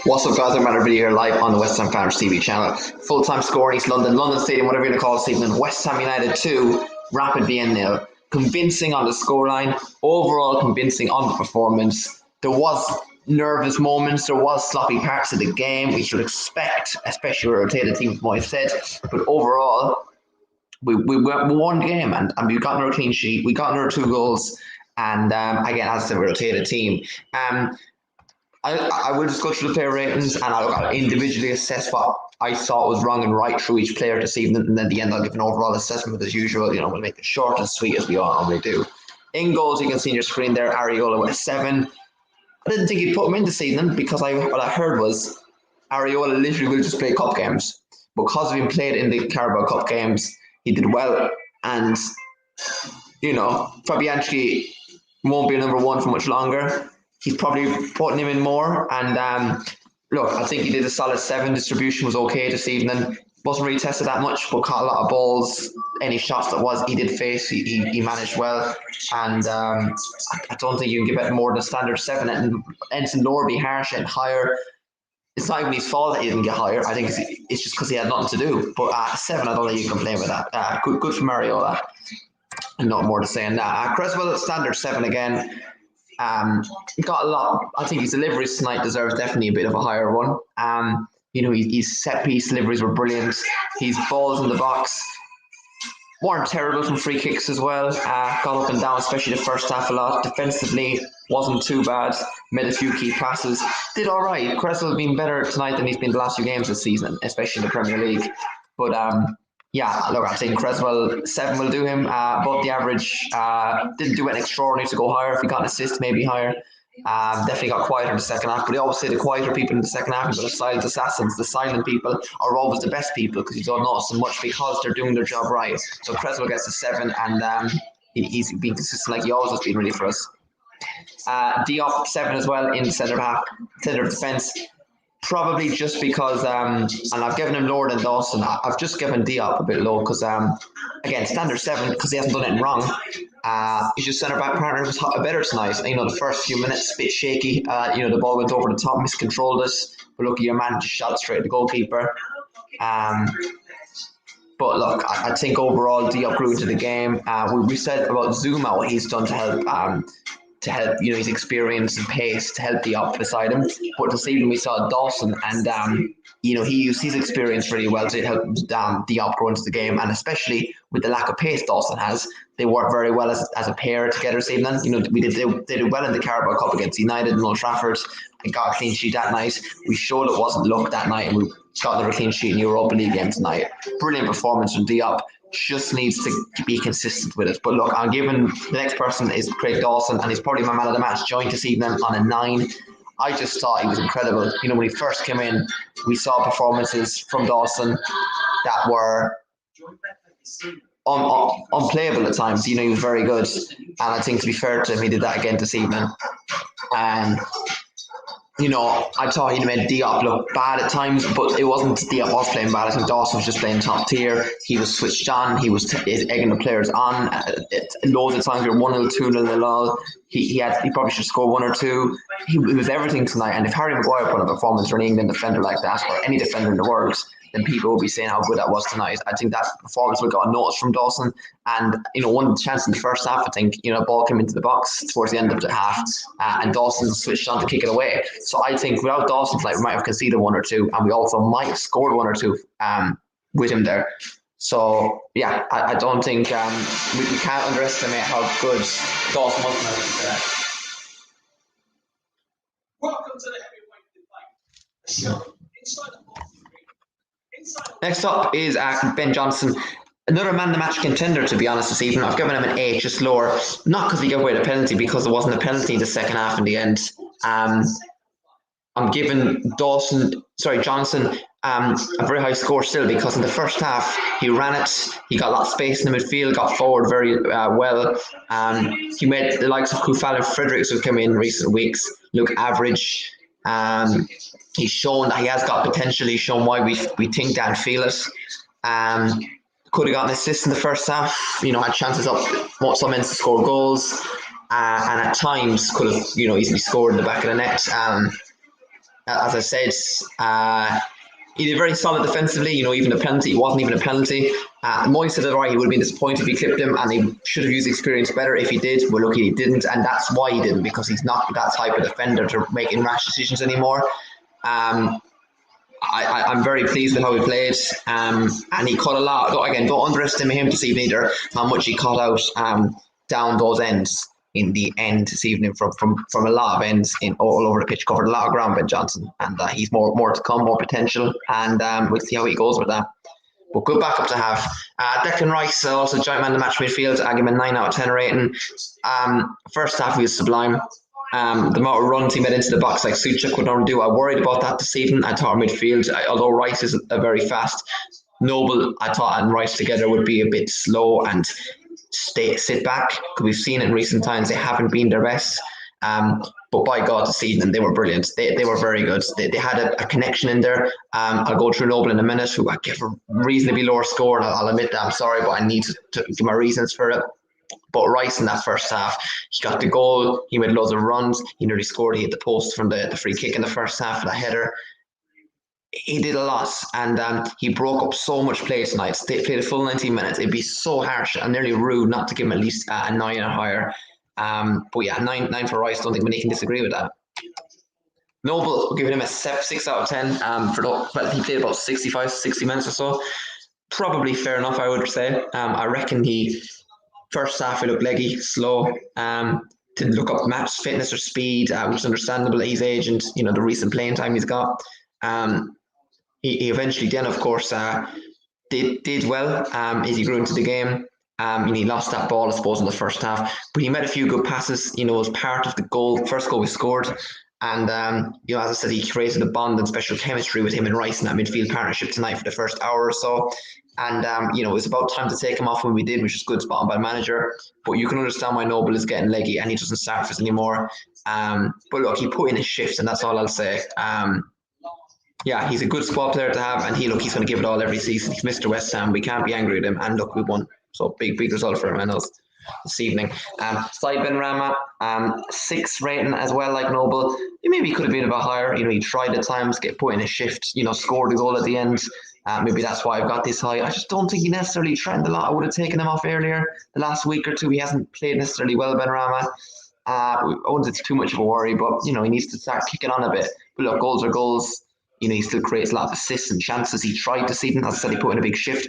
What's up, guys? I'm another video here live on the West Ham Fans TV channel. Full-time score in East London, London Stadium, whatever you're going to call it this evening. West Ham United 2, Rapid Wien 0. Convincing on the scoreline, overall convincing on the performance. There was nervous moments, there was sloppy parts of the game. We should expect, especially with a rotated team, as I said. But overall, we won the game and we got another clean sheet. We got another 2 goals. And again, as I said, we rotated team. I will just go through the player ratings and I'll individually assess what I thought was wrong and right through each player this evening. And then at the end, I'll give an overall assessment as usual. We'll make it short and sweet as we all normally do. In goals, you can see on your screen there, Areola with a 7. I didn't think he'd put him in this evening because what I heard was Areola literally will just play cup games. Because of him played in the Carabao Cup games, he did well. And, Fabianski won't be number 1 for much longer. He's probably putting him in more. And look, I think he did a solid 7. Distribution was okay this evening. Wasn't really tested that much, but caught a lot of balls. Any shots that he did face, he managed well. And I don't think you can give it more than a standard 7. And Ensign lower be harsh and higher. It's not even his fault that he didn't get higher. I think it's just because he had nothing to do. But 7, I don't think you can complain with that. Good for Mariola. And not more to say on that. Creswell, standard 7 again. Got a lot. I think his deliveries tonight deserves definitely a bit of a higher one. His set piece deliveries were brilliant. His balls in the box weren't terrible from free kicks as well. Got up and down, especially the first half a lot. Defensively, wasn't too bad. Made a few key passes. Did all right. Cresswell's been better tonight than he's been the last few games this season, especially in the Premier League. But look, I think Creswell 7 will do him above the average. Didn't do anything extraordinary to go higher. If he got an assist, maybe higher. Definitely got quieter in the second half. But they always say the quieter people in the second half are the silent assassins. The silent people are always the best people because you don't notice them much because they're doing their job right. So Creswell gets a 7 and he's been consistent like he always has been really for us. Diop 7 as well in centre of defence. Probably just because, and I've given him lower than Dawson. I've just given Diop a bit low because, again, standard 7 because he hasn't done anything wrong. His just centre back partner was better tonight. The first few minutes, a bit shaky. The ball went over the top, miscontrolled it. But look, your man just shot straight at the goalkeeper. But look, I think overall Diop grew into the game. We said about Zuma, what he's done to help. His experience and pace to help Diop beside him. But this evening we saw Dawson and he used his experience really well to help Diop grow into the game, and especially with the lack of pace Dawson has, they work very well as a pair together this evening. They did well in the Carabao Cup against United in Old Trafford and got a clean sheet that night. We showed it wasn't luck that night and we got another clean sheet in the Europa League game tonight. Brilliant performance from Diop. Just needs to be consistent with it. But look, I'm giving the next person is Craig Dawson, and he's probably my man of the match. Joined this evening on a 9. I just thought he was incredible. When he first came in, we saw performances from Dawson that were unplayable at times. He was very good, and I think to be fair to him, he did that again this evening. And I thought he made Diop look bad at times, but it wasn't Diop was playing bad. I think Dawson was just playing top tier. He was switched on. He was egging the players on. Loads of times we were 1-0, 2-0. He probably should score 1 or 2. He was everything tonight. And if Harry Maguire put a performance for an England defender like that, or any defender in the world, then people will be saying how good that was tonight. I think that performance will got noticed from Dawson. And, one chance in the first half, I think, ball came into the box towards the end of the half and Dawson switched on to kick it away. So I think without Dawson, we might have conceded 1 or 2 and we also might have scored 1 or 2 with him there. So, yeah, I don't think we can't underestimate how good Dawson was tonight. Welcome to the heavyweight debate. Inside the box. Next up is Ben Johnson, another man of the match contender, to be honest, this evening. I've given him an 8, just lower, not because he gave away the penalty, because there wasn't a penalty in the second half in the end. I'm giving Johnson a very high score still, because in the first half he ran it, he got a lot of space in the midfield, got forward very well. He made the likes of Koufal and Fredericks, who came in recent weeks, look average. He's shown that he has got potential. He's shown why we think that and feel it. Could have gotten an assist in the first half. Had chances up some ends to score goals, and at times could have easily scored in the back of the net. as I said, he did very solid defensively. Even a penalty, it wasn't even a penalty. Moyes said it right. He would have been disappointed if he clipped him, and he should have used experience better if he did. But look, he didn't, and that's why he didn't, because he's not that type of defender to making rash decisions anymore. I'm very pleased with how he played, and he caught a lot. Again, don't underestimate him this evening either. How much he caught out down those ends in the end this evening from a lot of ends in all over the pitch. Covered a lot of ground, Ben Johnson, and he's more to come, more potential, and we'll see how he goes with that. But good backup to have. Declan Rice, also joint man of the match midfield. I give him a 9 out of 10 rating. First half, he was sublime. The amount of runs he made into the box, like Suchek could not do. I worried about that this evening. I thought midfield, although Rice is a very fast Noble, I thought and Rice together would be a bit slow and sit back. Because we've seen in recent times they haven't been their best. But by God, this evening they were brilliant. They were very good. They had a connection in there. I'll go through Noble in a minute, who I give a reasonably lower score, and I'll admit that I'm sorry, but I need to give my reasons for it. But Rice in that first half, he got the goal, he made loads of runs, he nearly scored, he hit the post from the free kick in the first half for the header. He did a lot, and he broke up so much play tonight. They played a full 90 minutes. It'd be so harsh and nearly rude not to give him at least a 9 or higher. But yeah, 9 for Rice. Don't think many can disagree with that. Noble, we're giving him a 6 out of 10. He played about 65, 60 minutes or so. Probably fair enough, I would say. I reckon first half he looked leggy, slow. Didn't look up match fitness or speed, which is understandable at his age and the recent playing time he's got. He eventually then, of course, did well as he grew into the game. He lost that ball, I suppose, in the first half, but he made a few good passes. As part of the first goal we scored. And as I said, he created a bond and special chemistry with him and Rice in that midfield partnership tonight for the first hour or so. And it was about time to take him off when we did, which is good spot on by the manager. But you can understand why Noble is getting leggy and he doesn't start for us anymore. But look, he put in his shift, and that's all I'll say. Yeah, he's a good squad player to have, and he's going to give it all every season. He's Mr. West Ham. We can't be angry at him. And look, we won. So big result for him, I know, this evening. Side Benrahma, 6 rating as well, like Noble. He maybe could have been a bit higher. He tried at times, get put in a shift, scored a goal at the end. Maybe that's why I've got this high. I just don't think he necessarily trended a lot. I would have taken him off earlier. The last week or two, he hasn't played necessarily well, Benrahma. I wouldn't say it's too much of a worry, but, he needs to start kicking on a bit. But look, goals are goals. He still creates a lot of assists and chances. He tried this evening. As I said, he put in a big shift.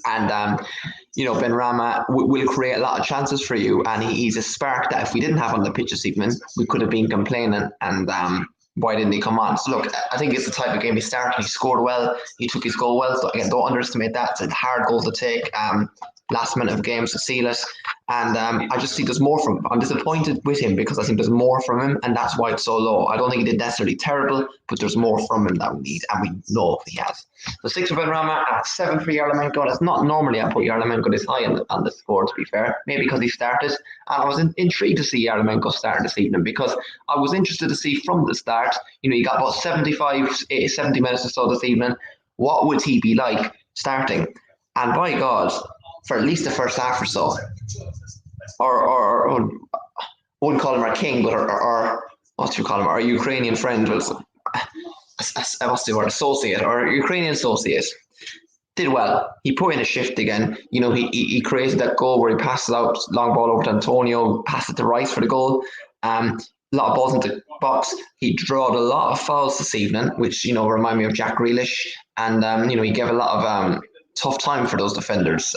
And, Benrahma will create a lot of chances for you. And he's a spark that if we didn't have on the pitch this evening, we could have been complaining. And why didn't he come on? So, look, I think it's the type of game he started. He scored well. He took his goal well. So, again, don't underestimate that. It's a hard goal to take. Last minute of games to seal it. And I just think there's more from him. I'm disappointed with him because I think there's more from him, and that's why it's so low. I don't think he did necessarily terrible, but there's more from him that we need, and we know he has. So 6 for Benrahma, 7 for Yarmolenko. That's not normally I put Yarmolenko this high on the score, to be fair. Maybe because he started. And I was intrigued to see Yarmolenko start this evening because I was interested to see from the start, he got about 70 minutes or so this evening. What would he be like starting? And by God, for at least the first half or so, or I wouldn't call him our king, but our what do you call him? Our Ukrainian friend was what's the word? Associate or Ukrainian associate did well. He put in a shift again. He created that goal where he passed it out, long ball over to Antonio, passed it to Rice for the goal. A lot of balls into the box. He drawed a lot of fouls this evening, which remind me of Jack Grealish, and he gave a lot of tough time for those defenders.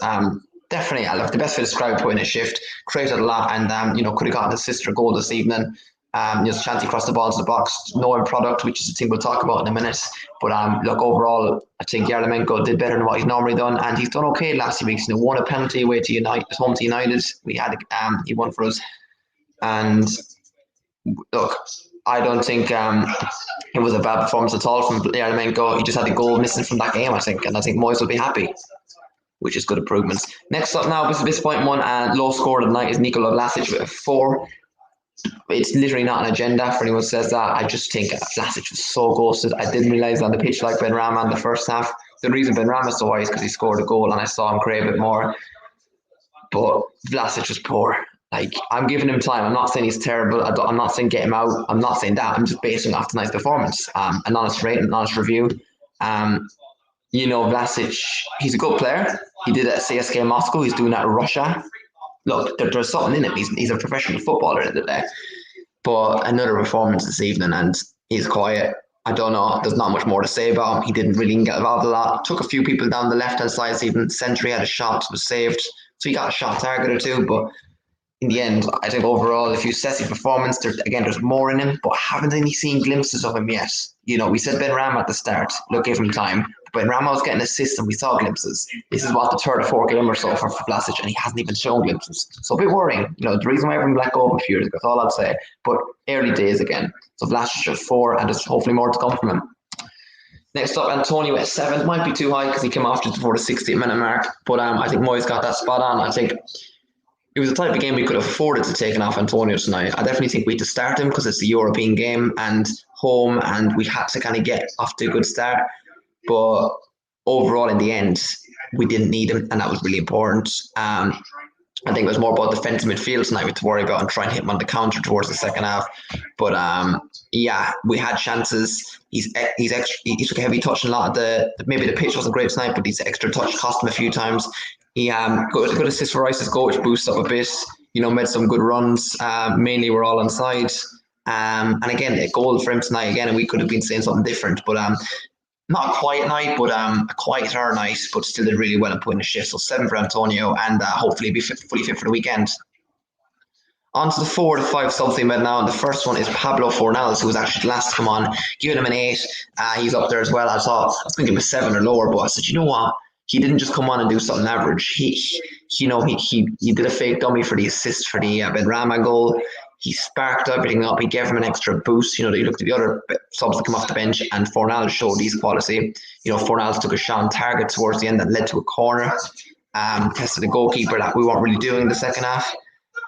Definitely, the best way to describe put in a shift, created a lot, and could have gotten the sister goal this evening. Chance he crossed the ball into the box, no end product, which is a thing we'll talk about in a minute. But look, overall, I think Yarmolenko did better than what he's normally done, and he's done okay last 2 weeks. Won a penalty away to United, home to United. He won for us, and look, I don't think it was a bad performance at all from Yarmolenko. He just had the goal missing from that game, I think, and I think Moyes will be happy, which is good improvements. Next up now, this is disappointing one, and low score of the night is Nikola Vlasic with a 4. It's literally not an agenda for anyone who says that. I just think Vlasic was so ghosted. I didn't realise on the pitch like Benrahma in the first half. The reason Benrahma's so high is because he scored a goal and I saw him crave it more. But Vlasic was poor. Like, I'm giving him time. I'm not saying he's terrible. I'm not saying get him out. I'm not saying that. I'm just basing off tonight's performance. An honest rating, an honest review. Um, Vlasic, he's a good player. He did it at CSKA Moscow. He's doing that at Russia. Look, there's something in him. He's a professional footballer at the end of the day. But another performance this evening, and he's quiet. I don't know. There's not much more to say about him. He didn't really get involved a lot. Took a few people down the left hand side this evening. Sentry had a shot, was saved. So he got a shot target or two. But in the end, I think overall, if you assess his performance, there's more in him. But haven't really seen glimpses of him yet. We said Ben Ram at the start. Look, give him time. When Ramos was getting assists and we saw glimpses, this is what the third or fourth game or so for Vlasic, and he hasn't even shown glimpses. So a bit worrying. The reason why everyone let go of a few years ago, that's all I'd say. But early days again. So Vlasic just 4, and there's hopefully more to come from him. Next up, Antonio at 7. Might be too high because he came off just before the 60th-minute mark. But I think Moyes got that spot on. I think it was the type of game we could have afforded to take off Antonio tonight. I definitely think we had to start him because it's a European game and home, and we had to kind of get off to a good start. But overall, in the end, we didn't need him, and that was really important. I think it was more about defensive midfield tonight we had to worry about and try and hit him on the counter towards the second half. But yeah, we had chances. He took a heavy touch in a lot of maybe the pitch wasn't great tonight, but his extra touch cost him a few times. He got a good assist for Rice's goal, which boosted up a bit. Made some good runs. Mainly we're all onside. And again, a goal for him tonight again, and we could have been saying something different, but not a quiet night, but a quieter night, but still did really well and put in a shift. So 7 for Antonio, and hopefully be fully fit for the weekend. On to the 4 to 5 subs we met now, and the first one is Pablo Fornals, who was actually the last to come on. Giving him an 8. He's up there as well. I was thinking of a 7 or lower, but I said, you know what? He didn't just come on and do something average. He did a fake dummy for the assist for the Benrahma goal. He sparked everything up. He gave him an extra boost. You looked at the other subs that come off the bench, and Fornals showed his quality. Fornals took a shot on target towards the end that led to a corner. Tested the goalkeeper that we weren't really doing in the second half.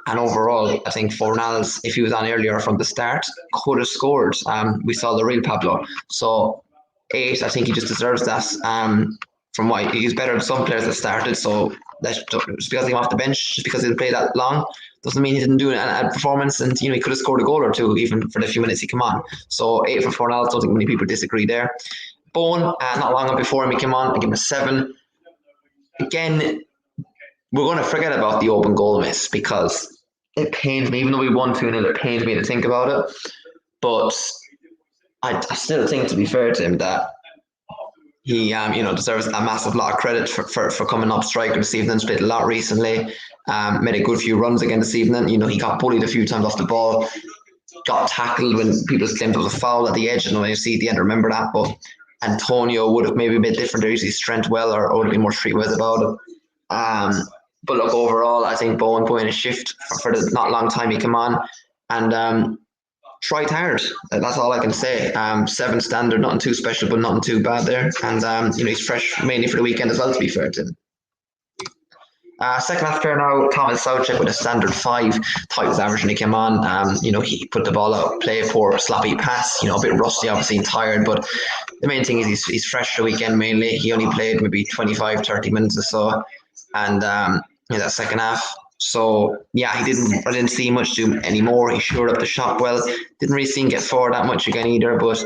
And overall, I think Fornals, if he was on earlier from the start, could have scored. We saw the real Pablo. So 8, I think he just deserves that. From what he's better than some players that started. So that's just because he came off the bench, just because he didn't play that long, doesn't mean he didn't do a performance. And he could have scored a goal or two even for the few minutes he came on. So 8 for Fornals. Don't think many people disagree there. Bowen, not long before him he came on, I give him a 7. Again, we're going to forget about the open goal miss because it pains me, even though we won 2-0, it pains me to think about it. But I still think, to be fair to him, that he deserves a massive lot of credit for coming up striker this evening. Played a lot recently. Made a good few runs again this evening. He got bullied a few times off the ball. Got tackled when people claimed it was a foul at the edge. And when you see at the end, remember that. But Antonio would have maybe been different. There, his strength well, or would have been more streetwise about it. But look, overall, I think Bowen put in a shift for the not long time he came on, and tried hard. That's all I can say. 7 standard, nothing too special, but nothing too bad there. And he's fresh mainly for the weekend as well, to be fair to him. Second half player now, Thomas Soucek with a standard 5. Thought he was average when he came on. He put the ball out, play poor, sloppy pass. A bit rusty, obviously, and tired. But the main thing is he's fresh for the weekend mainly. He only played maybe 25, 30 minutes or so. And that second half. So yeah, I didn't see much do anymore. He shored up the shot well. Didn't really see him get forward that much again either, but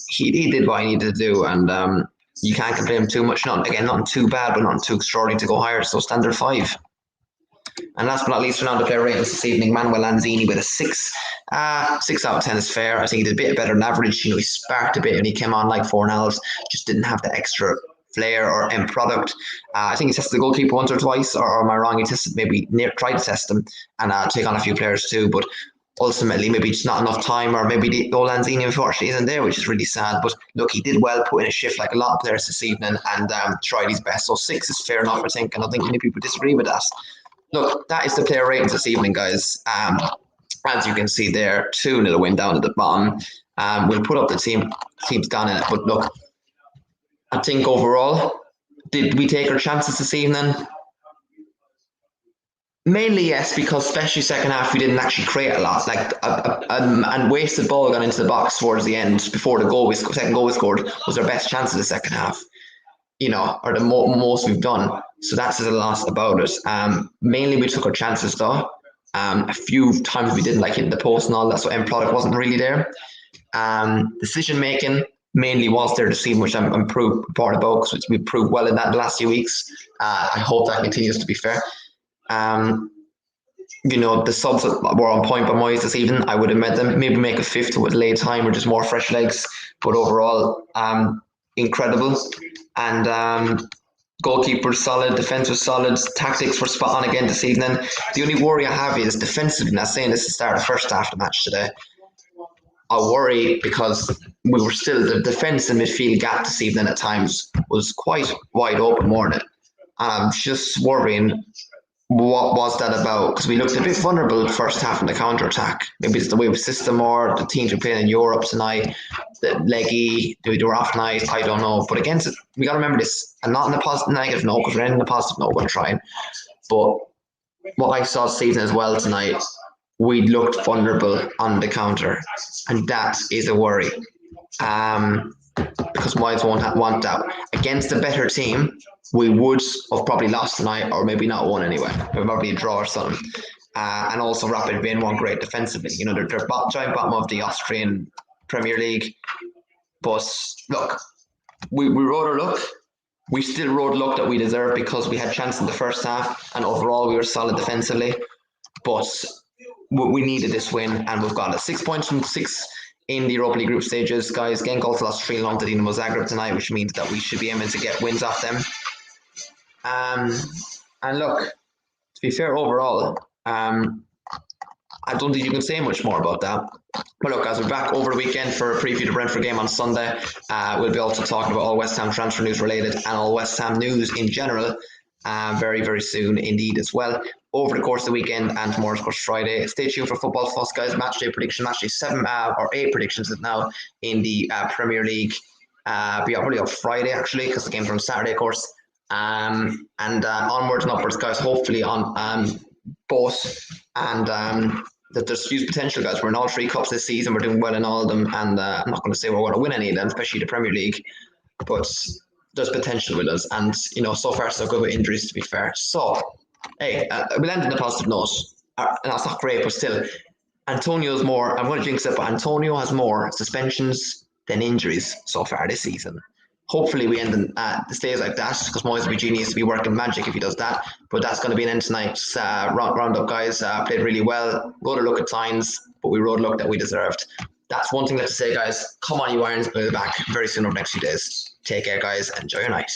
he did what he needed to do, and you can't complain him too much. Nothing too bad, but nothing too extraordinary to go higher. So standard 5. And last but not least, round the player ratings this evening, Manuel Lanzini with a 6. 6 out of 10 is fair. I think he did a bit better than average. He sparked a bit when he came on like Fornals, just didn't have the extra flair or end product. I think he tested the goalkeeper once or twice, or am I wrong? He tried to test him and take on a few players too, but ultimately maybe just not enough time, or maybe the Lanzini unfortunately isn't there, which is really sad. But look, he did well, put in a shift like a lot of players this evening, and tried his best. So 6 is fair enough, I think, and I think many people disagree with that. Look, that is the player ratings this evening, guys. As you can see there, 2-0 win down at the bottom. We'll put up the teams down in it, but look, I think overall, did we take our chances this evening? Mainly yes, because especially second half we didn't actually create a lot. And wasted ball gone into the box towards the end before the second goal we scored was our best chance of the second half. Or the most we've done. So that says a lot about it. Mainly we took our chances though. A few times we didn't like hitting the post and all that, so end product wasn't really there. Decision making mainly was there this season, which I'm proud about because we proved well in that the last few weeks. I hope that continues, to be fair. The subs were on point by Moyes this evening. I would have met them, maybe make a fifth with late time or just more fresh legs. But overall, incredible. And goalkeeper solid, defence was solid, tactics were spot on again this evening. The only worry I have is defensively. Not saying this is the start of the first half of the match today. I worry because we were still, the defence and midfield gap this evening at times was quite wide open, wasn't it? And I'm just worrying, what was that about? Because we looked a bit vulnerable first half in the counter attack. Maybe it's the way we system or the teams are playing in Europe tonight. The leggy, they were off night. I don't know. But against it, we got to remember this, and not in a positive, negative note, because we're ending in a positive note. We're going to try and. But what I saw this evening as well tonight, we looked vulnerable on the counter, and that is a worry. Because Moyes won't want that. Against a better team, we would have probably lost tonight, or maybe not won anyway. Probably a draw or something. And also Rapid Wien weren't great defensively. They're giant bottom of the Austrian Premier League. But look, we rode our luck. We still rode luck that we deserved because we had chance in the first half, and overall we were solid defensively. But we needed this win, and we've got it. 6 points from 6 in the Europa League group stages, guys. Genk also lost 3-0 to Dinamo Zagreb tonight, which means that we should be aiming to get wins off them. And look, to be fair, overall, I don't think you can say much more about that. But look, as we're back over the weekend for a preview of the Brentford game on Sunday, we'll be also talking about all West Ham transfer news related and all West Ham news in general very, very soon indeed as well. Over the course of the weekend and tomorrow's course Friday. Stay tuned for Football Fuss, guys. Match day 7 or 8 predictions now in the Premier League. Be probably on Friday actually, because the game's on Saturday, of course. And onwards and upwards, guys. Hopefully on both. And that there's huge potential, guys. We're in all 3 cups this season. We're doing well in all of them, and I'm not going to say we're going to win any of them, especially the Premier League. But there's potential with us, and so far so good with injuries, to be fair. So. Hey, we'll end on a positive note. And that's not great, but still, Antonio's more, I'm going to jinx it, but Antonio has more suspensions than injuries so far this season. Hopefully we end in stays like that, because Moyes will be genius to be working magic if he does that. But that's going to be an end tonight's roundup, guys. Played really well. Rode a luck at times, but we rode luck that we deserved. That's one thing left to say, guys. Come on, you Irons. We'll be back very soon over the next few days. Take care, guys. Enjoy your night.